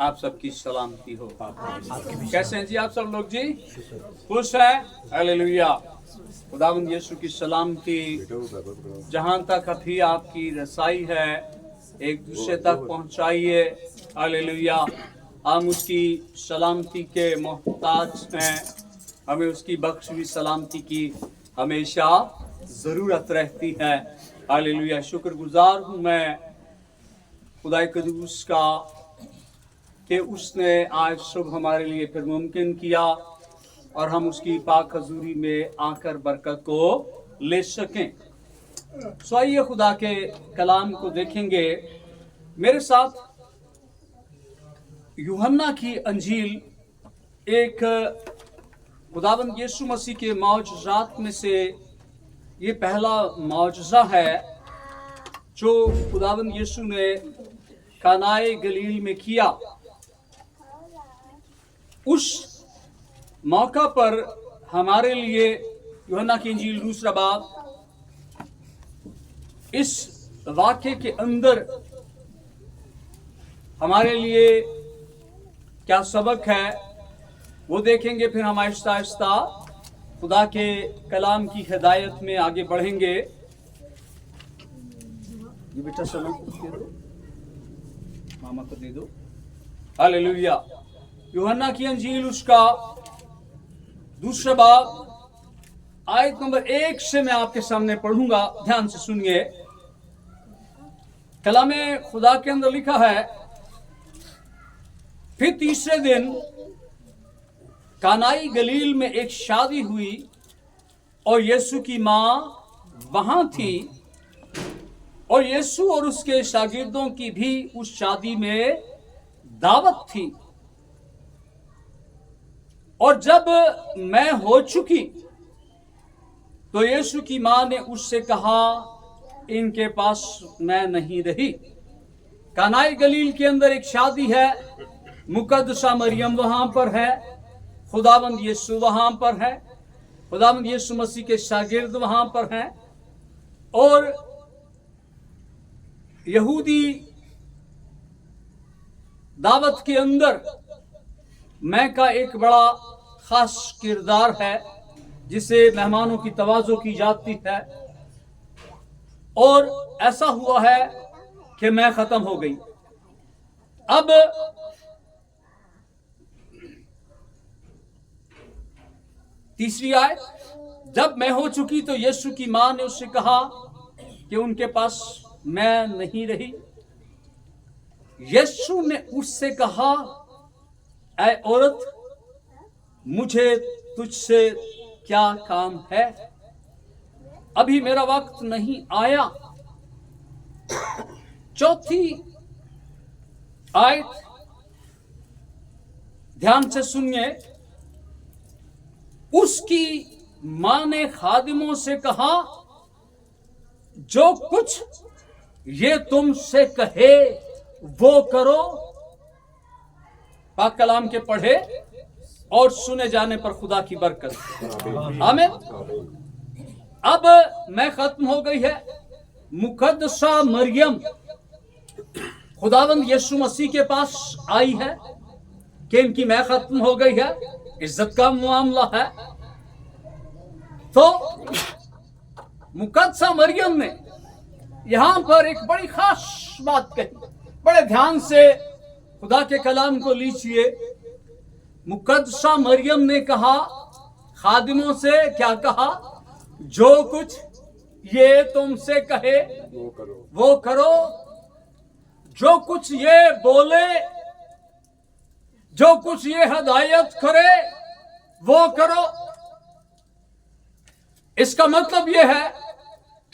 आप सबकी सलामती हो। कैसे हैं जी आप सब लोग जी? खुश है? हालेलुया। खुदावंद यीशु की सलामती जहां तक अभी आपकी रसाई है एक दूसरे तक पहुंचाइए। हालेलुया। हम उसकी सलामती के मोहताज हैं। हमें उसकी बख्शी हुई सलामती की हमेशा जरूरत रहती है। हालेलुया। शुक्रगुजार हूं मैं खुदा कदूस का कि उसने आज सुबह हमारे लिए फिर मुमकिन किया और हम उसकी पाक हजूरी में आकर बरकत को ले सकें। सो आइए खुदा के कलाम को देखेंगे मेरे साथ। यूहन्ना की अंजील एक खुदावंद यीशु मसीह के मौजज़ात में से ये पहला मौजज़ा है जो खुदावंद यीशु ने कानाए गलील में किया। उस मौका पर हमारे लिए यूहन्ना की इंजील दूसरा बाब इस वाक्य के अंदर हमारे लिए क्या सबक है वो देखेंगे। फिर हम आहिस्ता आहिस्ता खुदा के कलाम की हिदायत में आगे बढ़ेंगे। ये बेटा सबक दे दो, मामा को दे दो। हालेलुया। यूहन्ना की अंजील उसका दूसरा बाब आयत नंबर 1 से मैं आपके सामने पढ़ूंगा। ध्यान से सुनिए। कलामे खुदा के अंदर लिखा है, फिर तीसरे दिन कानाई गलील में एक शादी हुई और यीशु की मां वहां थी और यीशु और उसके शागिर्दों की भी उस शादी में दावत थी। और जब मैं हो चुकी तो यीशु की मां ने उससे कहा, इनके पास मैं नहीं रही। कानाई गलील के अंदर एक शादी है। मुकद्दसा मरियम वहां पर है, खुदावंद यीशु वहां पर है, खुदावंद यीशु मसीह के शागिर्द वहां पर हैं और यहूदी दावत के अंदर मैं का एक बड़ा खास किरदार है जिसे मेहमानों की तवाज़ो की जाती है। और ऐसा हुआ है कि मैं खत्म हो गई। अब तीसरी आयत, जब मैं हो चुकी तो यीशु की मां ने उससे कहा कि उनके पास मैं नहीं रही। यीशु ने उससे कहा, ऐ औरत, मुझे तुझसे क्या काम है? अभी मेरा वक्त नहीं आया। चौथी आयत ध्यान से सुनिए। उसकी मां ने खादिमों से कहा, जो कुछ ये तुमसे कहे वो करो। पाक कलाम के पढ़े और सुने जाने पर खुदा की बरकत। आमीन। अब मैं खत्म हो गई है। मुकद्दसा मरियम खुदावंद यीशु मसीह के पास आई है कि इनकी मैं खत्म हो गई है। इज्जत का मामला है। तो मुकद्दसा मरियम ने यहां पर एक बड़ी खास बात कही। बड़े ध्यान से खुदा के कलाम को लीजिए। मुकद्दसा मरियम ने कहा, खादिमों से क्या कहा? जो कुछ ये तुमसे कहे वो करो। जो कुछ ये बोले, जो कुछ ये हिदायत करे वो करो। इसका मतलब यह है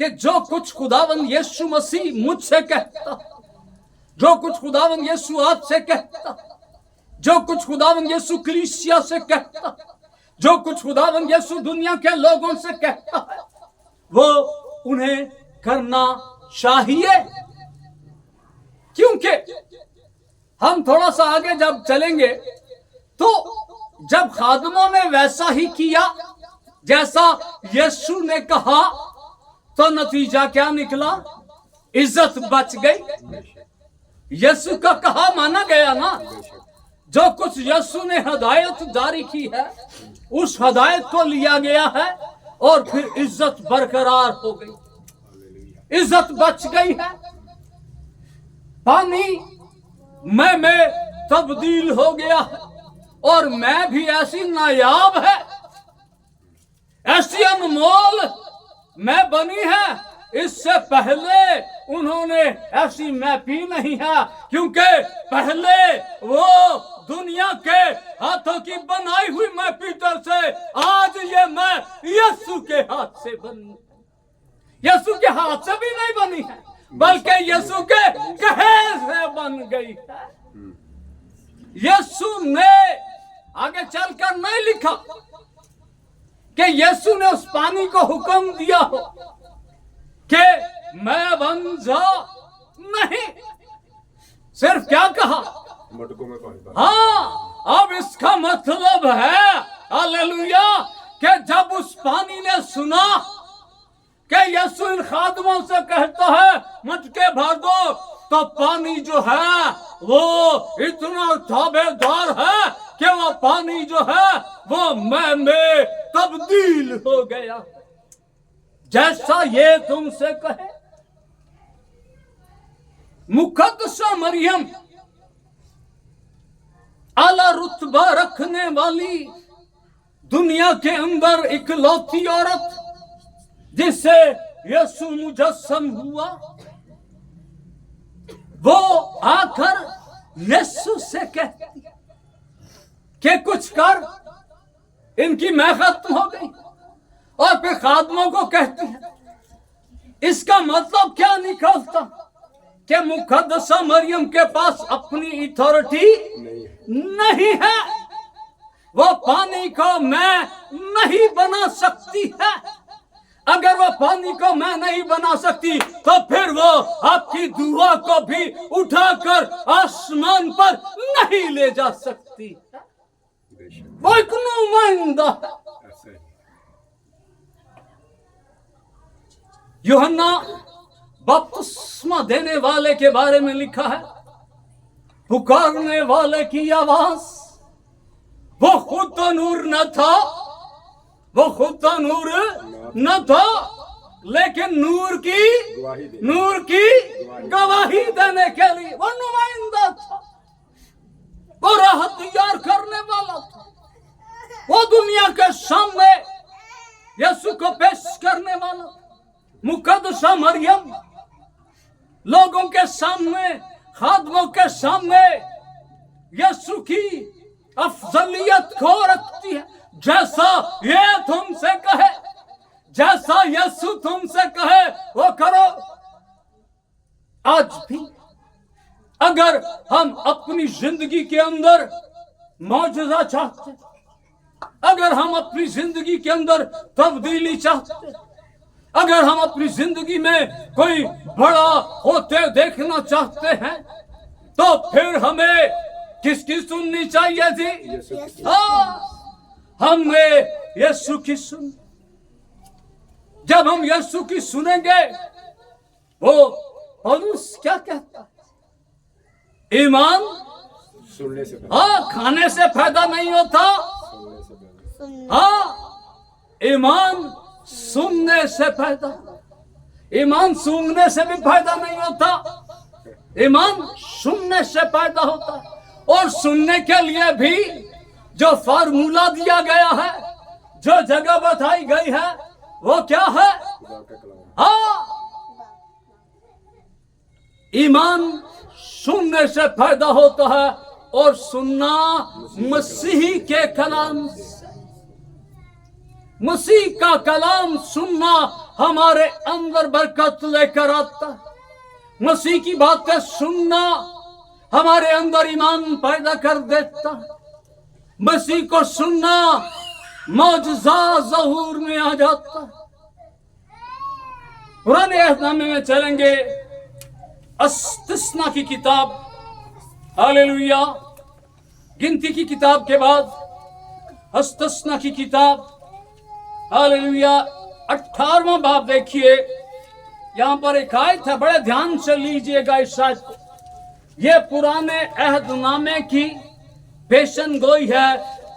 कि जो कुछ खुदावंद यीशु मसीह मुझसे कहता, जो कुछ खुदावंद यीशु आपसे कहता, जो कुछ खुदावंद यीशु कलीसिया से कहता, जो कुछ खुदावंद यीशु दुनिया के लोगों से कहता है, वो उन्हें करना चाहिए। क्योंकि हम थोड़ा सा आगे जब चलेंगे तो जब खादिमों ने वैसा ही किया जैसा यीशु ने कहा तो नतीजा क्या निकला? इज्जत बच गई। यीशु का कहा माना गया ना। जो कुछ यीशु ने हदायत जारी की है उस हदायत को लिया गया है और फिर इज्जत बरकरार हो गई, इज्जत बच गई है। पानी मैं में तब्दील हो गया है और मैं भी ऐसी नायाब है, ऐसी अनमोल मैं बनी है। इससे पहले उन्होंने ऐसी मैं पी नहीं है, क्योंकि पहले वो दुनिया के हाथों की बनाई हुई मैं पीतल से, आज ये मैं यीशु के हाथ से बनी, यीशु के हाथ से भी नहीं बनी है बल्कि यीशु के कहे से बन गई है। यीशु ने आगे चलकर नहीं लिखा कि यीशु ने उस पानी को हुक्म दिया हो कि मैं बन जा, नहीं, सिर्फ क्या कहा, हाँ, अब इसका मतलब है हालेलुया कि जब उस पानी ने सुना कि यीशु इन खादमों से कहता है मटके भर दो, तो पानी जो है वो इतना ताबेदार है कि वो पानी जो है वो मैं में तब्दील हो गया। जैसा ये तुमसे कहे, मुकद्दसा मरियम आला रुतबा रखने वाली दुनिया के अंदर इकलौती औरत जिससे यीशु मुजस्सम हुआ, वो आकर यीशु से कहती कि कुछ कर, इनकी मैं खत्म हो गई, और फिर खादमों को कहती है। इसका मतलब क्या निकलता कि मुकद्दसा मरियम के पास अपनी अथॉरिटी नहीं है, वो पानी को मैं नहीं बना सकती है। अगर वो पानी को मैं नहीं बना सकती तो फिर वो आपकी दुआ को भी उठाकर आसमान पर नहीं ले जा सकती। वो एक नुमाइंदा है। यूहन्ना बपतिस्मा देने वाले के बारे में लिखा है, पुकारने वाले की आवाज, वो खुद तो नूर न था, वो खुद तो नूर न था, लेकिन नूर की गवाही देने के लिए वो नुमाइंदा था, वो राह तैयार करने वाला था, वो दुनिया के सामने यीशु को पेश करने वाला। मुकद्दसा मरियम लोगों के सामने, खादमों के सामने यीशु की अफजलियत को रखती है। जैसा ये तुमसे कहे, जैसा यीशु तुमसे कहे वो करो। आज भी अगर हम अपनी जिंदगी के अंदर मौजूदा चाहते, अगर हम अपनी जिंदगी के अंदर तब्दीली चाहते, अगर हम अपनी जिंदगी में कोई बड़ा होते देखना चाहते हैं, तो फिर हमें किसकी सुननी चाहिए थी? हाँ, हमने यीशु की सुन। जब हम यीशु की सुनेंगे, वो पौलुस क्या कहता है? ईमान सुनने से, हाँ, खाने से फायदा नहीं होता, हाँ, ईमान सुनने से फायदा, ईमान सूंघने से भी फायदा नहीं होता, ईमान सुनने से फायदा होता है। और सुनने के लिए भी जो फार्मूला दिया गया है, जो जगह बताई गई है, वो क्या है? हाँ, ईमान सुनने से फायदा होता है और सुनना मसीह के कलाम से। मसीह का कलाम सुनना हमारे अंदर बरकत लेकर आता है। मसीह की बातें सुनना हमारे अंदर ईमान पैदा कर देता है। मसीह को सुनना मौजज़ा ज़हूर में आ जाता है। पुराने अहदनामे में चलेंगे, इस्तिस्ना की किताब, हालेलुया, गिनती की किताब के बाद इस्तिस्ना की किताब, हालेलुया, 18वां बाब देखिए। यहां पर एक आयत है, बड़े ध्यान से लीजिएगा इस आयत को। ये पुराने अहदनामे की पेशन गोई है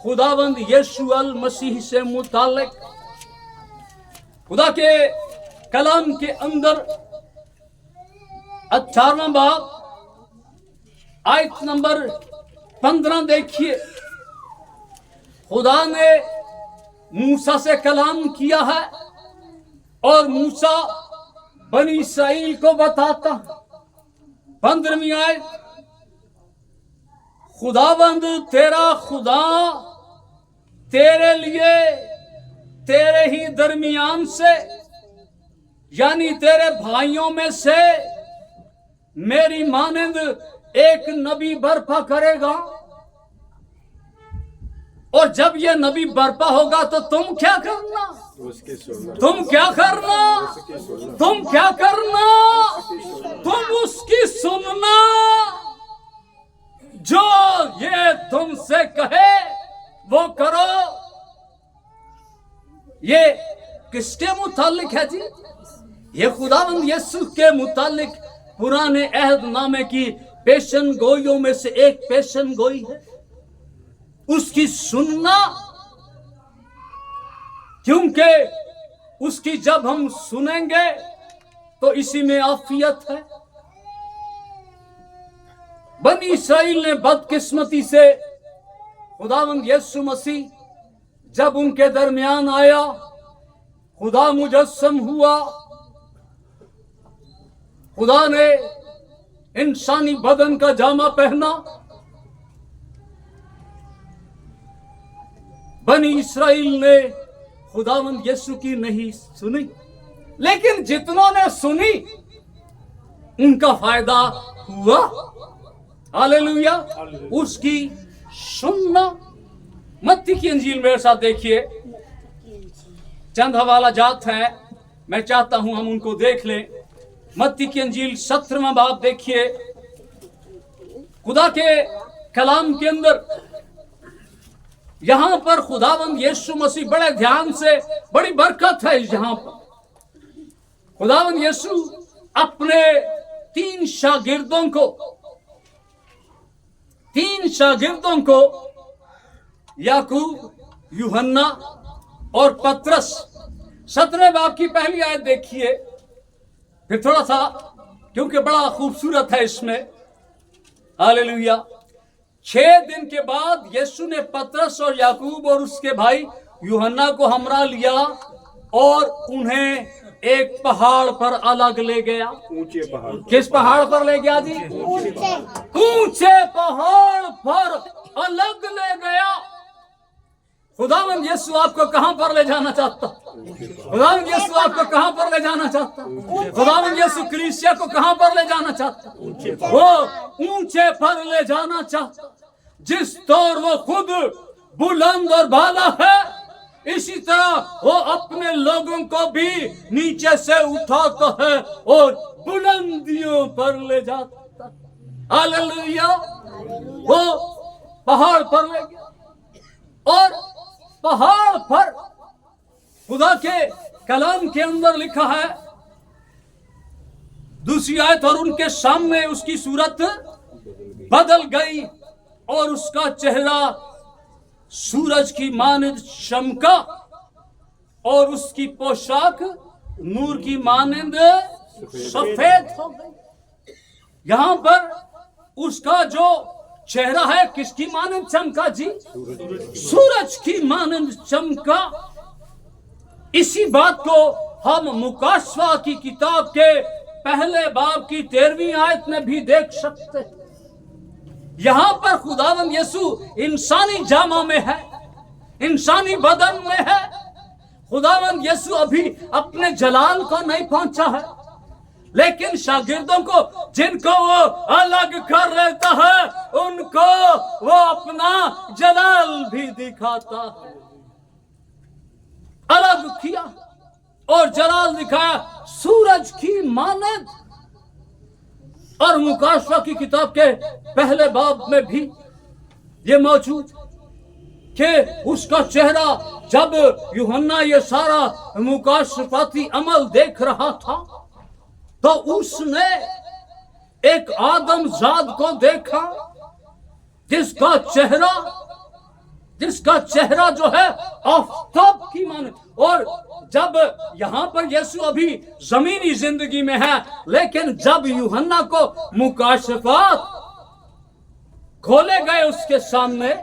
खुदावंद यीशु अल मसीह से मुतालिक। खुदा के कलाम के अंदर 18वां बाब आयत नंबर 15 देखिए। खुदा ने मूसा से कलाम किया है और मूसा बनी इस्राइल को बताता। 15वीं आयत, खुदावंद तेरा खुदा तेरे लिए तेरे ही दरमियान से यानी तेरे भाइयों में से मेरी मानंद एक नबी बर्पा करेगा, और जब यह नबी बर्पा होगा तो तुम क्या करना, तुम क्या करना, तुम क्या करना, तुम उसकी सुनना, जो ये तुमसे कहे वो करो। ये किसके मुतालिक है जी? ये खुदावंद यीशु के मुतालिक पुराने अहद नामे की पेशन गोइयों में से एक पेशन गोई है, उसकी सुनना। क्योंकि उसकी जब हम सुनेंगे तो इसी में आफियत है। बनी इस्राइल ने बदकिस्मती से खुदावंद यीशु मसीह जब उनके दरमियान आया, खुदा मुजस्सम हुआ, खुदा ने इंसानी बदन का जामा पहना, बनी इस्राइल ने खुदावंद यीशु की नहीं सुनी, लेकिन जितनों ने सुनी उनका फायदा हुआ। हालेलुया। उसकी सुनना। मत्ती की अंजील मेरे साथ देखिए, चंद हवाला जात है, मैं चाहता हूं हम उनको देख लें। मत्ती की अंजील 17वां बाब देखिए। खुदा के कलाम के अंदर यहां पर खुदावंद यीशु मसीह बड़े ध्यान से, बड़ी बरकत है यहां पर। खुदावंद यीशु अपने तीन शागिर्दों को याकूब, यूहन्ना और पतरस, 17वें बाब की पहली आयत देखिए। फिर थोड़ा सा, क्योंकि बड़ा खूबसूरत है इसमें। हालेलुया। 6 दिन के बाद यीशु ने पतरस और याकूब और उसके भाई यूहन्ना को हमरा लिया और उन्हें एक पहाड़ पर अलग ले गया। ऊंचे पहाड़। किस पहाड़ पर ले गया जी? ऊंचे पहाड़ पर अलग ले गया। खुदावंद यीशु आपको कहां पर ले जाना चाहता? खुदावंद यीशु आपको कहां पर ले जाना चाहता? खुदावंद यीशु कलीसिया को कहां पर ले जाना चाहता? वो ऊंचे पर ले जाना चाहता। जिस तौर वो खुद बुलंद और बाला है, इसी तरह वो अपने लोगों को भी नीचे से उठाता है और बुलंदियों पर ले जाता। हालेलुया। वो पहाड़ पर ले गया और पहाड़ पर खुदा के कलाम के अंदर लिखा है, दूसरी आयत, और उनके सामने उसकी सूरत बदल गई और उसका चेहरा सूरज की मानंद चमका और उसकी पोशाक नूर की मानंद सफेद हो गई। यहां पर उसका जो चेहरा है किसकी मानंद चमका जी? सूरज की मानंद चमका। इसी बात को हम मुकाशवा की किताब के पहले बाब की 13वीं आयत में भी देख सकते हैं। यहां पर खुदावंद यीशु इंसानी जामा में है, इंसानी बदन में है। खुदावंद यीशु अभी अपने जलाल को नहीं पहुंचा है, लेकिन शागिर्दों को जिनको वो अलग कर लेता है, उनको वो अपना जलाल भी दिखाता है। अलग किया और जलाल दिखाया सूरज की मानद। और मुकाशवा की किताब के पहले बाब में भी ये मौजूद कि उसका चेहरा, जब यूहन्ना ये सारा मुकाशफाती अमल देख रहा था तो उसने एक आदम जाद को देखा जिसका चेहरा जो है आफताब की माने। और जब यहां पर यीशु अभी जमीनी जिंदगी में है, लेकिन जब यूहन्ना को मुकाशफात खोले गए उसके सामने,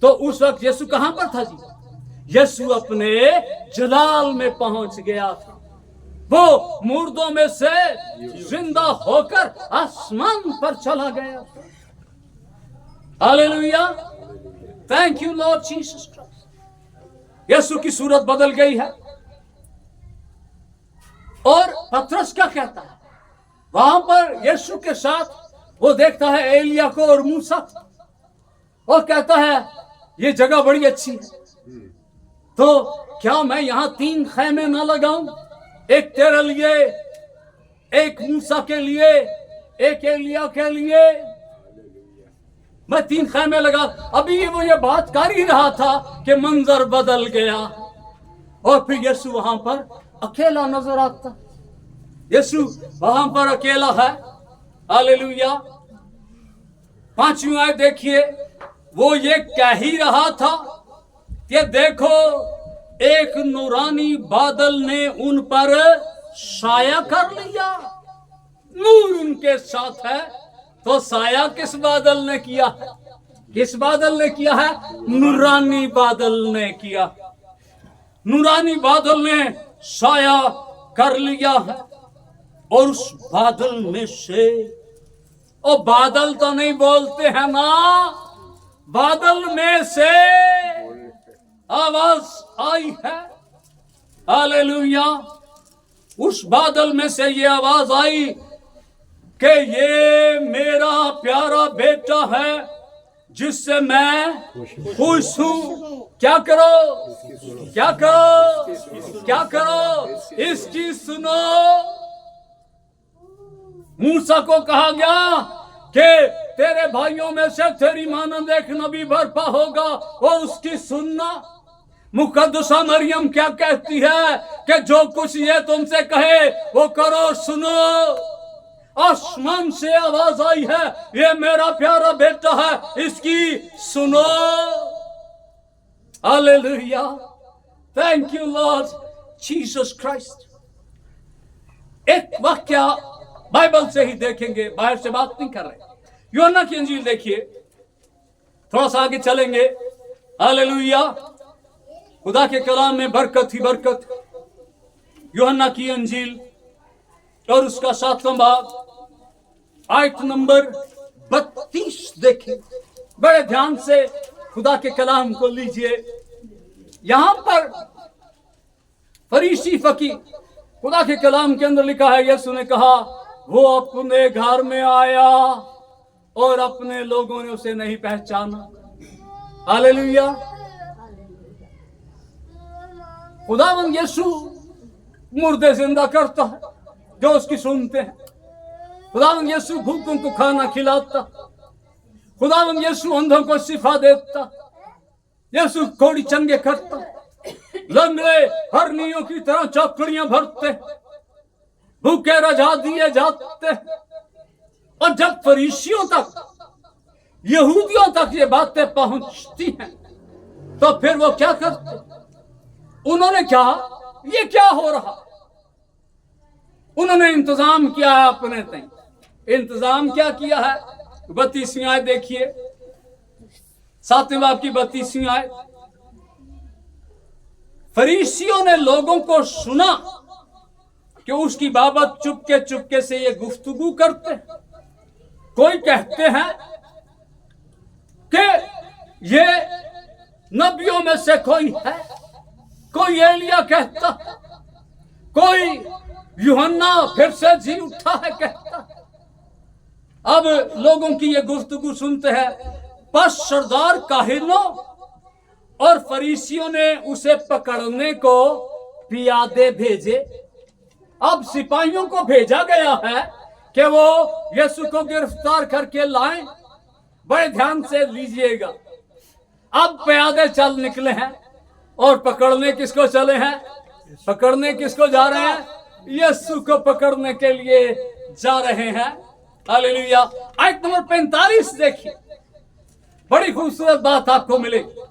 तो उस वक्त यीशु कहां पर था जी? यीशु अपने जलाल में पहुंच गया था। वो मुर्दों में से जिंदा होकर आसमान पर चला गया। Hallelujah, thank you Lord Jesus Christ. यीशु की सूरत बदल गई है। और पतरस क्या कहता है? वहां पर यीशु के साथ वो देखता है एलिया को और मूसा, और कहता है ये जगह बड़ी अच्छी है, तो क्या मैं यहां 3 खैमे ना लगाऊं? एक तेरे लिए, एक मूसा के लिए, एक एलिया के लिए। मैं 3 खैमे लगा। अभी वो ये बात कर ही रहा था कि मंजर बदल गया, और फिर यीशु वहां पर अकेला नजर आता। यीशु वहां पर अकेला है। हालेलुया। 5वीं आयत देखिए, वो ये कह ही रहा था कि देखो एक नूरानी बादल ने उन पर साया कर लिया। नूर उनके साथ है, तो साया किस बादल ने किया है? किस बादल ने किया है? नूरानी बादल ने किया। नूरानी बादल ने साया कर लिया है। और उस बादल में से, ओ बादल तो नहीं बोलते हैं ना, बादल में से आवाज आई है। हालेलुया। उस बादल में से ये आवाज आई कि ये मेरा प्यारा बेटा है जिससे मैं खुश हूं। क्या करो, क्या करो, क्या करो? इसकी सुनो। मूसा को कहा गया कि तेरे भाइयों में से तेरी मानंद एक नबी बर्पा होगा, और उसकी सुनना। मुकद्दसा मरियम क्या कहती है कि जो कुछ ये तुमसे कहे वो करो, सुनो। आसमान से आवाज आई है, ये मेरा प्यारा बेटा है, इसकी सुनो। Hallelujah, thank you Lord Jesus Christ. एक वाक्या बाइबल से ही देखेंगे, बाहर से बात नहीं कर रहे। यूहन्ना की इंजील देखिए, थोड़ा सा आगे चलेंगे। हालेलुया, खुदा के कलाम में बरकत ही बरकत। यूहन्ना की इंजील और उसका 7वां बाब, आयत नंबर 32 देखें। बड़े ध्यान से खुदा के कलाम को लीजिए। यहां पर फरीसी फकीर, खुदा के कलाम के अंदर लिखा है, यीशु ने कहा वो अपने घर में आया और अपने लोगों ने उसे नहीं पहचाना। हालेलुया। खुदावंद यीशु मुर्दे जिंदा करता है जो उसकी सुनते हैं। खुदावंद यीशु भूखों को खाना खिलाता। खुदावंद यीशु अंधों को शिफा देता। यीशु कोड़ी चंगे करता। लंगड़े हरनियों की तरह चौकड़ियां भरते। भूखे रजा दिए जाते। और जब फरीसियों तक, यहूदियों तक ये बातें पहुंचती हैं, तो फिर वो क्या करते? उन्होंने कहा ये क्या हो रहा? उन्होंने इंतजाम किया है अपने तय। इंतजाम क्या किया है? 32वीं आयत देखिए, 7वें बाब की 32वीं आयत। फरीसियों ने लोगों को सुना कि उसकी बाबत चुपके चुपके से ये गुफ्तगू करते। कोई कहते हैं कि ये नबियों में से कोई है, कोई एलिया कहता, कोई यूहन्ना फिर से जी उठा है कहता। अब लोगों की ये गुफ्तगू सुनते हैं। बस सरदार काहिनों और फरीसियों ने उसे पकड़ने को पियादे भेजे। अब सिपाहियों को भेजा गया है कि वो यीशु को गिरफ्तार करके लाएं। बड़े ध्यान से लीजिएगा। अब प्यादे चल निकले हैं और पकड़ने किसको चले हैं? पकड़ने किसको जा रहे हैं? यीशु को पकड़ने के लिए जा रहे हैं। हालेलुया। आयत नंबर 45 देखिए। बड़ी खूबसूरत बात आपको मिलेगी।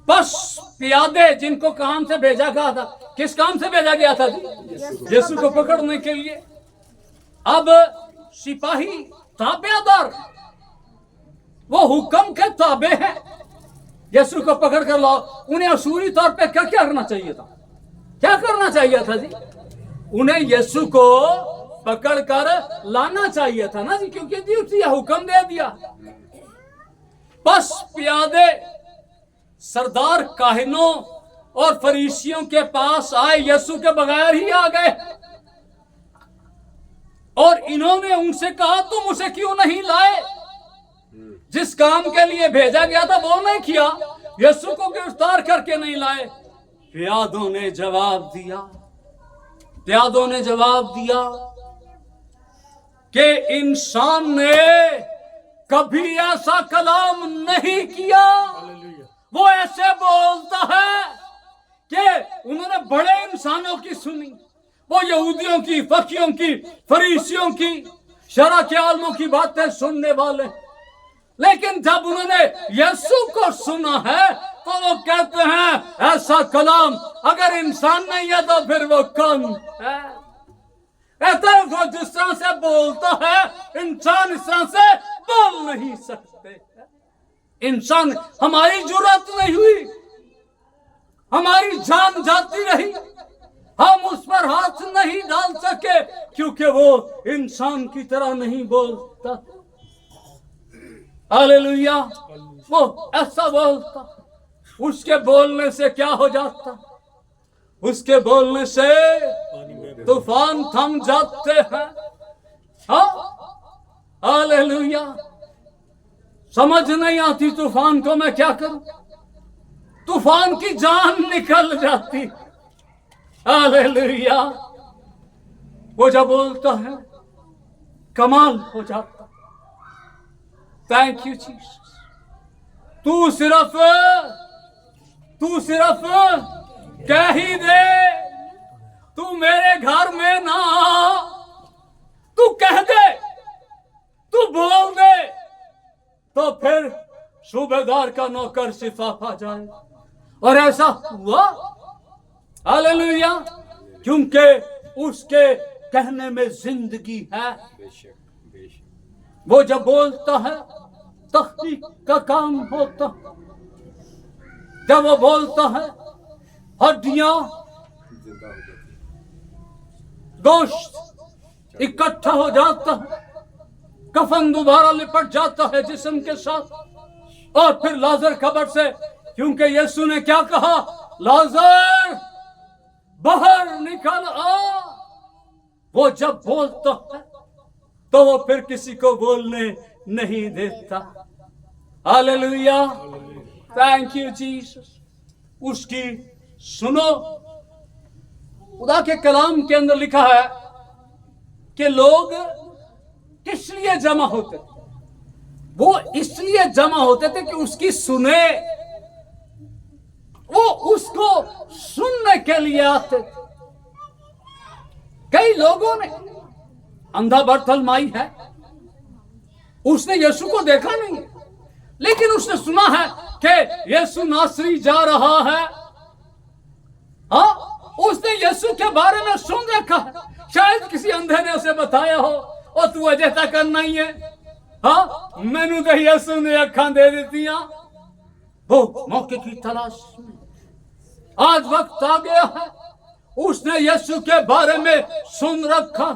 बस प्यादे जिनको काम से भेजा गया था, किस काम से भेजा गया था? यीशु को पकड़ने के लिए। अब सिपाही ताबेदार, वो हुक्म के ताबे हैं, यीशु को पकड़ कर लाओ। उन्हें असूली तौर पे क्या क्या करना चाहिए था? क्या करना चाहिए था जी? उन्हें यीशु को पकड़ कर लाना चाहिए था ना जी, क्योंकि दिया हुक्म दे दिया। बस प्यादे सरदार काहिनों और फरीसियों के पास आए, यीशु के बगैर ही आ गए, और इन्होंने उनसे कहा तुम उसे क्यों नहीं लाए? जिस काम के लिए भेजा गया था वो नहीं किया, यीशु को गिरफ्तार करके नहीं लाए। प्यादों ने जवाब दिया, प्यादों ने जवाब दिया कि इंसान ने कभी ऐसा कलाम नहीं किया। वो ऐसे बोलता है कि उन्होंने बड़े इंसानों की सुनी, वो यहूदियों की, फकीयों की, फरीसियों की, शरा के आलमों की बातें सुनने वाले, लेकिन जब उन्होंने यीशु को सुना है तो वो कहते हैं ऐसा कलाम अगर इंसान नहीं है तो फिर वो कौन है? कहते हैं वो जिस तरह से बोलता है इंसान इस तरह से बोल नहीं सकते। इंसान, हमारी जुर्रत नहीं हुई, हमारी जान जाती रही, हम उस पर हाथ नहीं डाल सके क्योंकि वो इंसान की तरह नहीं बोलता। हालेलुया, वो ऐसा बोलता। उसके बोलने से क्या हो जाता? उसके बोलने से तूफान थम जाते हैं। हाँ, हालेलुया। समझ नहीं आती तूफान को मैं क्या करूं, तूफान की जान निकल जाती। हालेलुया। वो जब बोलता है कमाल हो जाता। Thank you Jesus. तू सिर्फ कह ही दे, तू मेरे घर में ना, तू कह दे, तू बोल दे, तो फिर सूबेदार का नौकर शिफा पा जाए। और ऐसा हुआ। हालेलुया, क्योंकि उसके कहने में जिंदगी है। वो जब बोलता है तहकीक का काम होता। जब वो बोलता है हड्डियां, गोश्त इकट्ठा हो जाता है, कफन दोबारा लिपट जाता है जिस्म के साथ। और फिर लाजर कब्र से, क्योंकि यीशु ने क्या कहा, लाजर बाहर निकल आ। वो जब बोलता है तो वो फिर किसी को बोलने नहीं देता। Hallelujah, thank you Jesus. उसकी सुनो। खुदा के कलाम के अंदर लिखा है कि लोग किस लिए जमा होते थे? वो इसलिए जमा होते थे कि उसकी सुने, वो उसको सुनने के लिए आते थे। कई लोगों ने, अंधा बरतलमाई है, उसने यीशु को देखा नहीं, लेकिन उसने सुना है कि यीशु नासरी जा रहा है। हाँ, उसने यीशु के बारे में सुन रखा है। शायद किसी अंधे ने उसे बताया हो, और तू अजय तक नहीं है। हाँ, मैनू तो यीशु ने अखा दे दी। वो मौके की तलाश में आज वक्त आ गया है। उसने यीशु के बारे में सुन रखा।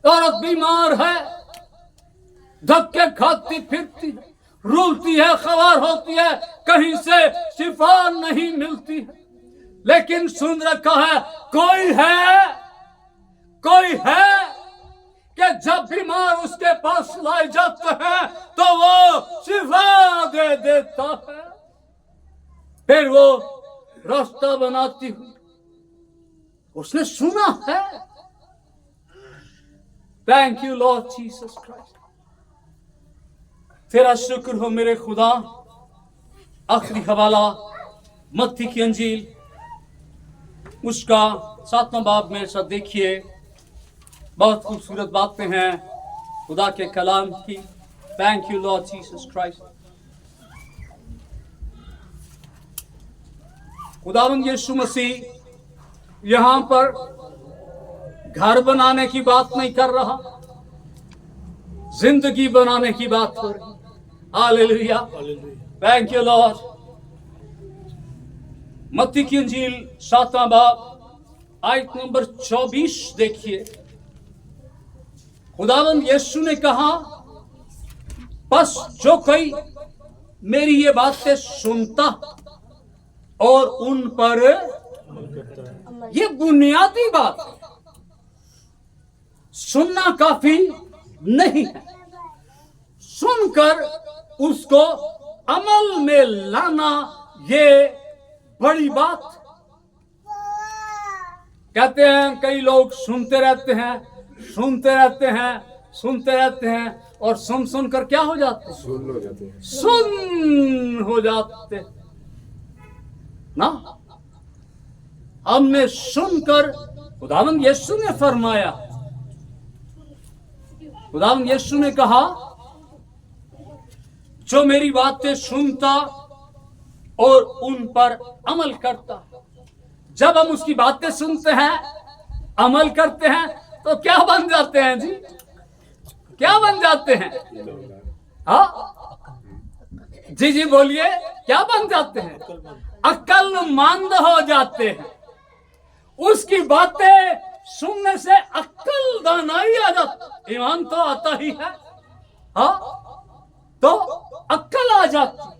औरत बीमार है, धक्के खाती फिरती है, रोती है, खवार होती है, कहीं से शिफा नहीं मिलती है, लेकिन सुन रखा है कोई है कि जब बीमार उसके पास लाए जाते हैं तो वो शिफा दे देता है। फिर वो रास्ता बनाती हुई उसने सुना है। Thank you Lord Jesus Christ. तेरा शुक्र हो मेरे खुदा। आखिरी हवाला मत्ती की अंजील, उसका 7वां बाब मेरे साथ देखिए। बहुत खूबसूरत बातें हैं खुदा के कलाम की। Thank you, Lord Jesus Christ. खुदावंद यीशु मसीह यहां पर घर बनाने की बात नहीं कर रहा, जिंदगी बनाने की बात कर रही। Hallelujah, thank you Lord. मत्ती की इंजील 7वां बाब आयत नंबर 24 देखिए। खुदावंद यीशु ने कहा, बस जो कोई मेरी ये बातें सुनता और उन पर, ये बुनियादी बात है, सुनना काफी नहीं है, सुनकर उसको अमल में लाना ये बड़ी बात। कहते हैं कई लोग सुनते रहते हैं, सुनते रहते हैं, सुनते रहते हैं और सुन सुनकर क्या हो जाते हैं? सुन हो जाते ना। हमने सुनकर, खुदावंद यीशु ने फरमाया, खुदावंद यीशु ने कहा, जो मेरी बातें सुनता और उन पर अमल करता। जब हम उसकी बातें सुनते हैं, अमल करते हैं, तो क्या बन जाते हैं जी? क्या बन जाते हैं? हाँ जी बोलिए, क्या बन जाते हैं? अक्लमंद हो जाते हैं। उसकी बातें सुनने से अक्ल दानाई आ जाती। ईमान तो आता ही है, हाँ, तो अक्ल आ जाती,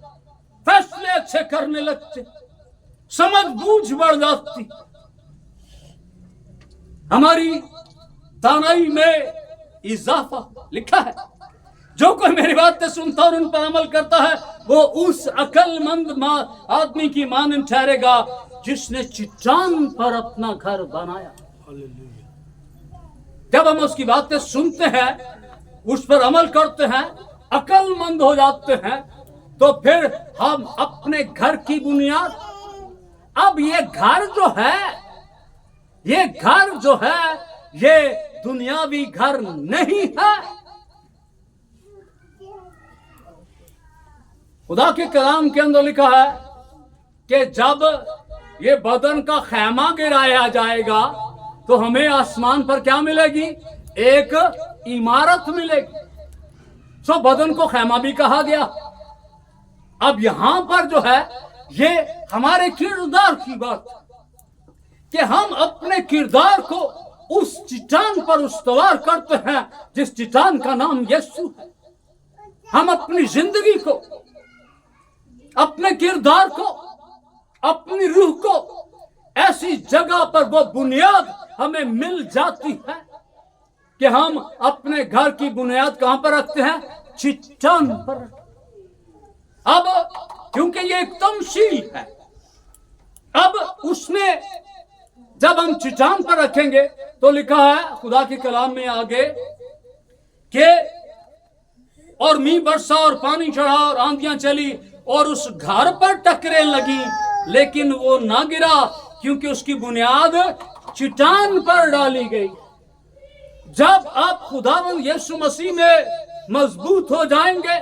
फैसले अच्छे करने लगते, समझ बूझ बढ़ जाती, हमारी दानाई में इजाफा। लिखा है, जो कोई मेरी बातें सुनता और उन पर अमल करता है, वो उस अक्लमंद आदमी की मानंद ठहरेगा जिसने चट्टान पर अपना घर बनाया। जब हम उसकी बातें सुनते हैं, उस पर अमल करते हैं, अक्लमंद हो जाते हैं, तो फिर हम अपने घर की बुनियाद, अब ये घर जो है, ये घर जो है, ये दुनियावी घर नहीं है। खुदा के कलाम के अंदर लिखा है कि जब ये बदन का खैमा गिराया जाएगा तो हमें आसमान पर क्या मिलेगी? एक इमारत मिलेगी। सो बदन को खैमा भी कहा गया। अब यहां पर जो है, ये हमारे किरदार की बात है कि हम अपने किरदार को उस चट्टान पर उस्तवार करते हैं जिस चट्टान का नाम यीशु है। हम अपनी जिंदगी को, अपने किरदार को, अपनी रूह को ऐसी जगह पर वो बुनियाद हमें मिल जाती है कि हम अपने घर की बुनियाद कहां पर रखते हैं? चट्टान पर। अब क्योंकि ये एक तमसील है, अब उसमें जब हम चट्टान पर रखेंगे तो लिखा है खुदा के कलाम में आगे कि और मींह बरसा और पानी चढ़ा और आंधियां चली और उस घर पर टकरें लगी, लेकिन वो ना गिरा क्योंकि उसकी बुनियाद चट्टान पर डाली गई। जब आप खुदावंद यीशु मसीह में मजबूत हो जाएंगे,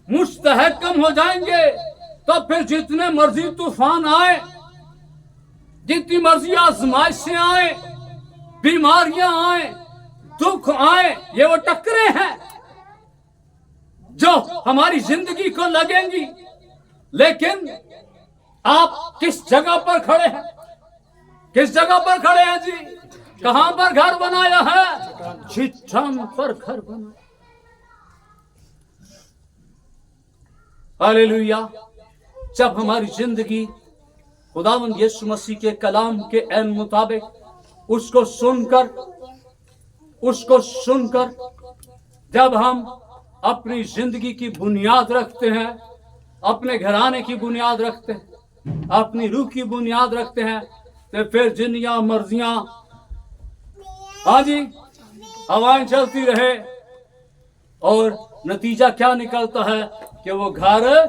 मुस्तहकम हो जाएंगे, तो फिर जितने मर्जी तूफान आए, जितनी मर्जी आजमाइशें आए, बीमारियां आए, दुख आए, ये वो टकरे हैं जो हमारी जिंदगी को लगेंगी। लेकिन आप किस जगह पर खड़े हैं? किस जगह पर खड़े हैं जी? कहां पर घर बनाया है? चट्टान पर घर बनाया। हालेलुया। जब हमारी जिंदगी खुदावंद यीशु मसीह के कलाम के ऐन मुताबिक उसको सुनकर जब हम अपनी जिंदगी की बुनियाद रखते हैं, अपने घराने की बुनियाद रखते हैं, अपनी रूह की बुनियाद रखते हैं, तो फिर जिन्नियां मर्जियां, हाँ जी, हवाएं चलती रहे और नतीजा क्या निकलता है कि वो घर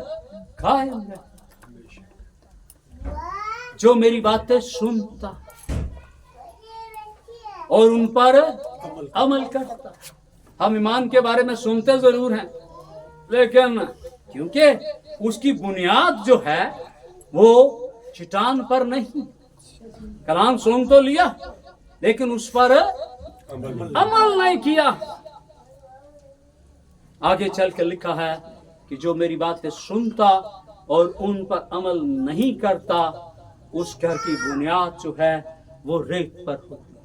कायम है। जो मेरी बातें सुनता और उन पर अमल करता। हम ईमान के बारे में सुनते जरूर हैं, लेकिन क्योंकि उसकी बुनियाद जो है वो चट्टान पर नहीं, कलाम सुन तो लिया लेकिन उस पर अमल नहीं किया। आगे चल के लिखा है कि जो मेरी बातें सुनता और उन पर अमल नहीं करता, उस घर की बुनियाद जो है वो रेत पर होती है,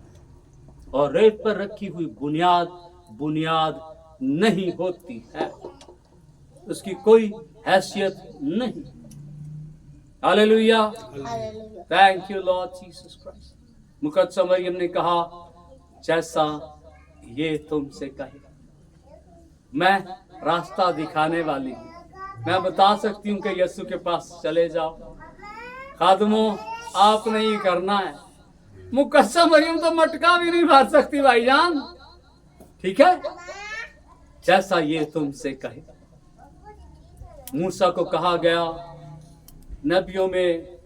और रेत पर रखी हुई बुनियाद नहीं होती है, उसकी कोई हैसियत नहीं। Hallelujah, thank you Lord Jesus Christ. मुकद्दस मरियम ने कहा, जैसा ये तुमसे कहे। मैं रास्ता दिखाने वाली हूँ, मैं बता सकती हूँ कि यीशु के पास चले जाओ। खादमों, आपने ये करना है। मुकद्दस मरियम तो मटका भी नहीं मार सकती भाईजान, ठीक है? जैसा ये तुमसे कहे। मूसा को कहा गया, नबियों में,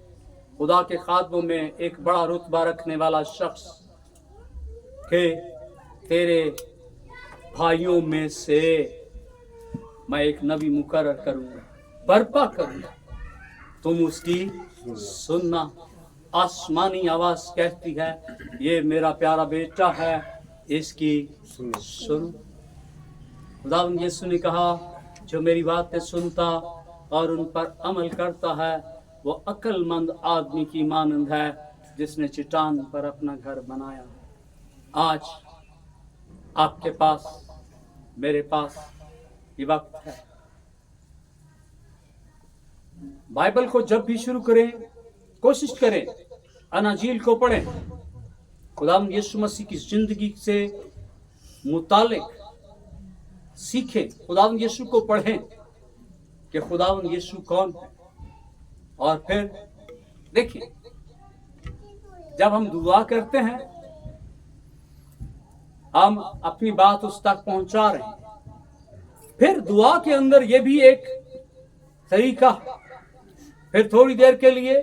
खुदा के खादमों में एक बड़ा रुतबा रखने वाला शख्स, के तेरे भाइयों में से मैं एक नबी मुकर्रर करूंगा, बर्पा करूंगा, तुम उसकी सुनना। आसमानी आवाज कहती है, ये मेरा प्यारा बेटा है, इसकी सुनो। खुदावंद यीशु ने कहा, जो मेरी बातें सुनता और उन पर अमल करता है, वो अक्लमंद आदमी की मानंद है, जिसने चट्टान पर अपना घर बनाया। आज आपके पास, मेरे पास ये वक्त है। बाइबल को जब भी शुरू करें, कोशिश करें अनाजील को पढ़ें, खुदावंद यीशु मसीह की जिंदगी से मुतालिक सीखें, खुदावंद यीशु को पढ़ें कि खुदावंद यीशु कौन है। और फिर देखिए, जब हम दुआ करते हैं, हम अपनी बात उस तक पहुंचा रहे हैं। फिर दुआ के अंदर यह भी एक तरीका, फिर थोड़ी देर के लिए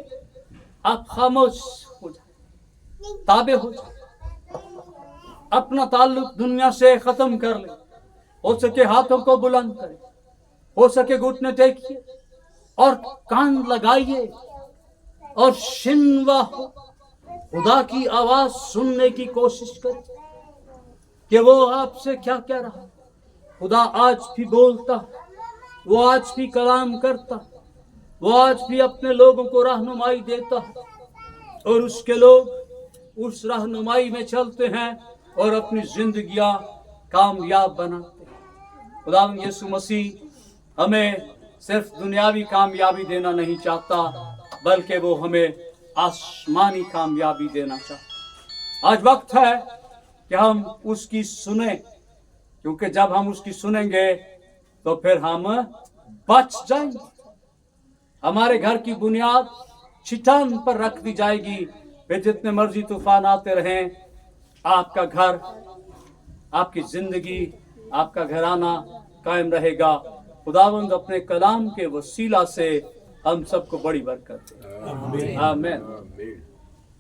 आप खामोश हो जाए, ताबे हो जाए, अपना ताल्लुक दुनिया से खत्म कर ले। हो सके हाथों को बुलंद करें, हो सके घुटने टेकिए और कान लगाइए और शिनवा खुदा की आवाज सुनने की कोशिश करें कि वो आपसे क्या कह रहा है। खुदा आज भी बोलता, वो आज भी कलाम करता, वो आज भी अपने लोगों को रहनुमाई देता है, और उसके लोग उस रहनुमाई में चलते हैं और अपनी जिंदगियां कामयाब बनाते हैं। खुदावंद यीशु मसीह हमें सिर्फ दुनियावी कामयाबी देना नहीं चाहता, बल्कि वो हमें आसमानी कामयाबी देना चाहता। आज वक्त है कि हम उसकी सुने, क्योंकि जब हम उसकी सुनेंगे तो फिर हम बच जाएंगे। हमारे घर की बुनियाद चट्टान पर रख दी जाएगी। फिर जितने मर्जी तूफान आते रहें, आपका घर, आपकी जिंदगी, आपका घराना कायम रहेगा। खुदावंद अपने कलाम के वसीला से हम सबको बड़ी बरकत दे। आमीन।